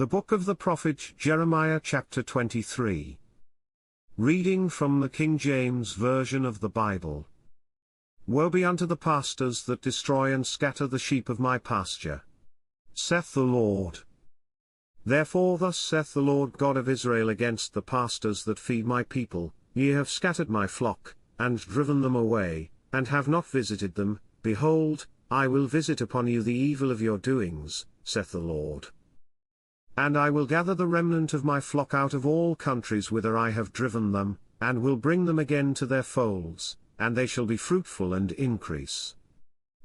The book of the prophet Jeremiah chapter 23. Reading from the King James Version of the Bible. Woe be unto the pastors that destroy and scatter the sheep of my pasture, saith the Lord. Therefore thus saith the Lord God of Israel against the pastors that feed my people, ye have scattered my flock, and driven them away, and have not visited them. Behold, I will visit upon you the evil of your doings, saith the Lord. And I will gather the remnant of my flock out of all countries whither I have driven them, and will bring them again to their folds, and they shall be fruitful and increase.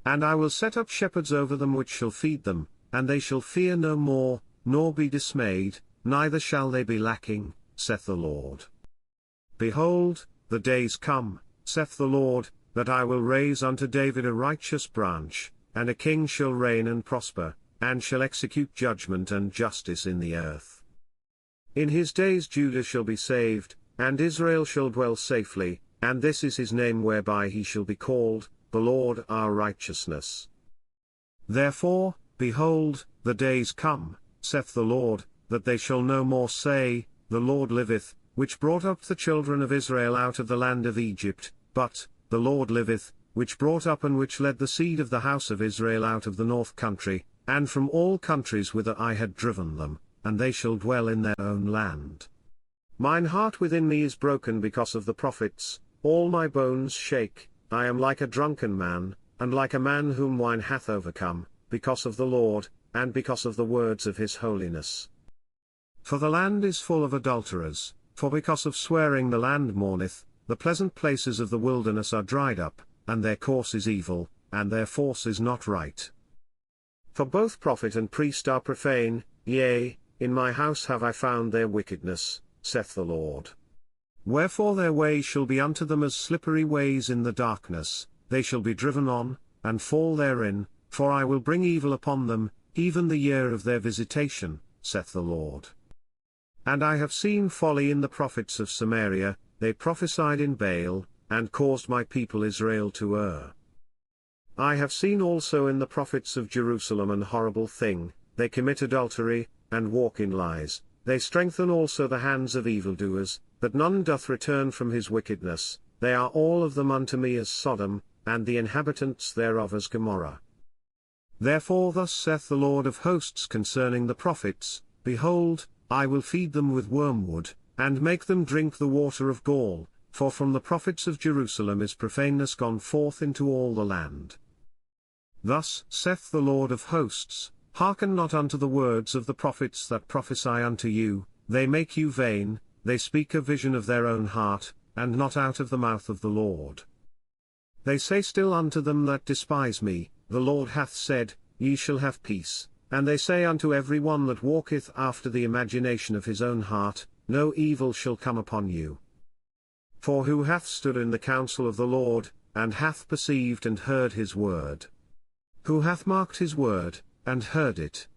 And I will set up shepherds over them which shall feed them, and they shall fear no more, nor be dismayed, neither shall they be lacking, saith the Lord. Behold, the days come, saith the Lord, that I will raise unto David a righteous branch, and a king shall reign and prosper, and shall execute judgment and justice in the earth. In his days Judah shall be saved, and Israel shall dwell safely, and this is his name whereby he shall be called, the Lord our righteousness. Therefore, behold, the days come, saith the Lord, that they shall no more say, the Lord liveth, which brought up the children of Israel out of the land of Egypt, but, the Lord liveth, which brought up and which led the seed of the house of Israel out of the north country, and from all countries whither I had driven them, and they shall dwell in their own land. Mine heart within me is broken because of the prophets, all my bones shake, I am like a drunken man, and like a man whom wine hath overcome, because of the Lord, and because of the words of his holiness. For the land is full of adulterers, for because of swearing the land mourneth, the pleasant places of the wilderness are dried up, and their course is evil, and their force is not right. For both prophet and priest are profane, yea, in my house have I found their wickedness, saith the Lord. Wherefore their way shall be unto them as slippery ways in the darkness, they shall be driven on, and fall therein, for I will bring evil upon them, even the year of their visitation, saith the Lord. And I have seen folly in the prophets of Samaria, they prophesied in Baal, and caused my people Israel to err. I have seen also in the prophets of Jerusalem an horrible thing, they commit adultery, and walk in lies, they strengthen also the hands of evildoers, that none doth return from his wickedness, they are all of them unto me as Sodom, and the inhabitants thereof as Gomorrah. Therefore thus saith the Lord of hosts concerning the prophets, Behold, I will feed them with wormwood, and make them drink the water of gall, for from the prophets of Jerusalem is profaneness gone forth into all the land. Thus saith the Lord of hosts, Hearken not unto the words of the prophets that prophesy unto you, they make you vain, they speak a vision of their own heart, and not out of the mouth of the Lord. They say still unto them that despise me, the Lord hath said, Ye shall have peace, and they say unto every one that walketh after the imagination of his own heart, No evil shall come upon you. For who hath stood in the counsel of the Lord, and hath perceived and heard his word? Who hath marked his word, and heard it?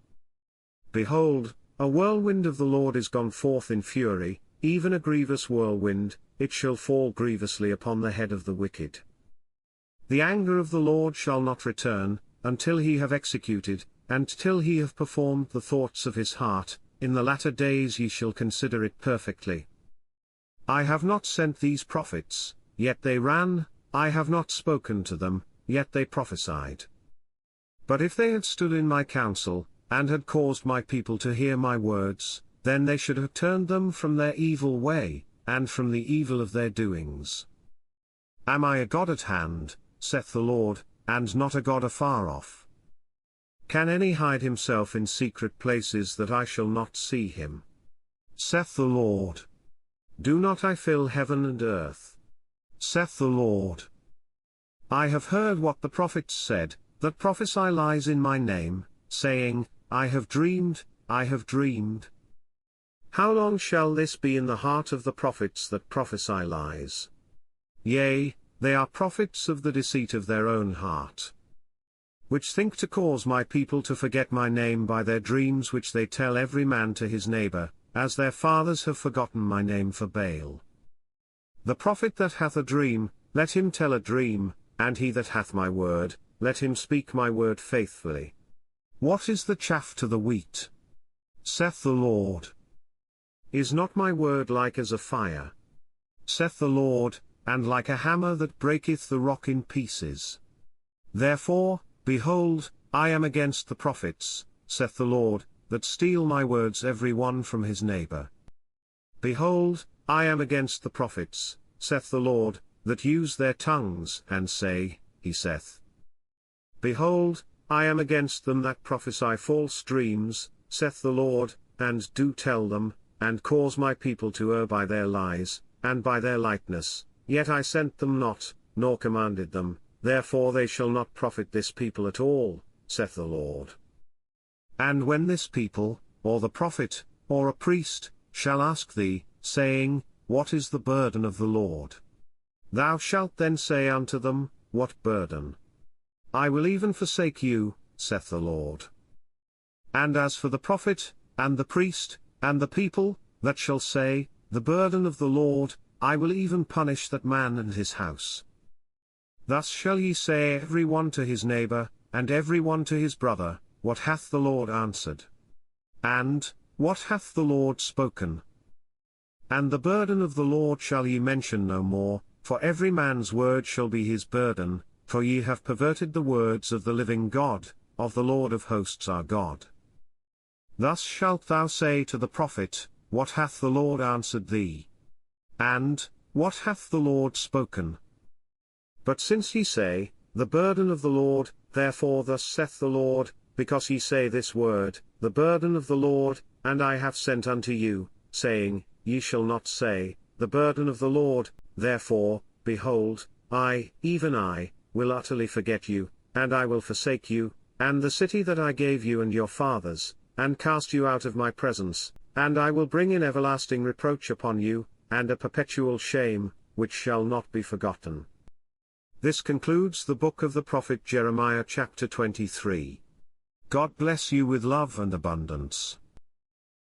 Behold, a whirlwind of the Lord is gone forth in fury, even a grievous whirlwind, it shall fall grievously upon the head of the wicked. The anger of the Lord shall not return, until he have executed, and till he have performed the thoughts of his heart, in the latter days ye shall consider it perfectly. I have not sent these prophets, yet they ran, I have not spoken to them, yet they prophesied. But if they had stood in my counsel, and had caused my people to hear my words, then they should have turned them from their evil way, and from the evil of their doings. Am I a God at hand, saith the Lord, and not a God afar off? Can any hide himself in secret places that I shall not see him? Saith the Lord. Do not I fill heaven and earth? Saith the Lord. I have heard what the prophets said, that prophesy lies in my name, saying, I have dreamed, I have dreamed. How long shall this be in the heart of the prophets that prophesy lies? Yea, they are prophets of the deceit of their own heart, which think to cause my people to forget my name by their dreams which they tell every man to his neighbor, as their fathers have forgotten my name for Baal. The prophet that hath a dream, let him tell a dream, and he that hath my word, let him speak my word faithfully. What is the chaff to the wheat? saith the Lord. Is not my word like as a fire, saith the Lord, and like a hammer that breaketh the rock in pieces? Therefore, behold, I am against the prophets, saith the Lord, that steal my words every one from his neighbor. Behold, I am against the prophets, saith the Lord, that use their tongues and say, He saith. Behold, I am against them that prophesy false dreams, saith the Lord, and do tell them, and cause my people to err by their lies, and by their lightness, yet I sent them not, nor commanded them, therefore they shall not profit this people at all, saith the Lord. And when this people, or the prophet, or a priest, shall ask thee, saying, What is the burden of the Lord? Thou shalt then say unto them, What burden? I will even forsake you, saith the Lord. And as for the prophet, and the priest, and the people, that shall say, The burden of the Lord, I will even punish that man and his house. Thus shall ye say every one to his neighbor, and every one to his brother, What hath the Lord answered? And, What hath the Lord spoken? And the burden of the Lord shall ye mention no more, for every man's word shall be his burden, for ye have perverted the words of the living God, of the Lord of hosts our God. Thus shalt thou say to the prophet, What hath the Lord answered thee? And, What hath the Lord spoken? But since ye say, The burden of the Lord, therefore thus saith the Lord, because ye say this word, The burden of the Lord, and I have sent unto you, saying, Ye shall not say, The burden of the Lord, therefore, behold, I, even I, will utterly forget you, and I will forsake you, and the city that I gave you and your fathers, and cast you out of my presence, and I will bring in everlasting reproach upon you, and a perpetual shame, which shall not be forgotten. This concludes the book of the prophet Jeremiah chapter 23. God bless you with love and abundance.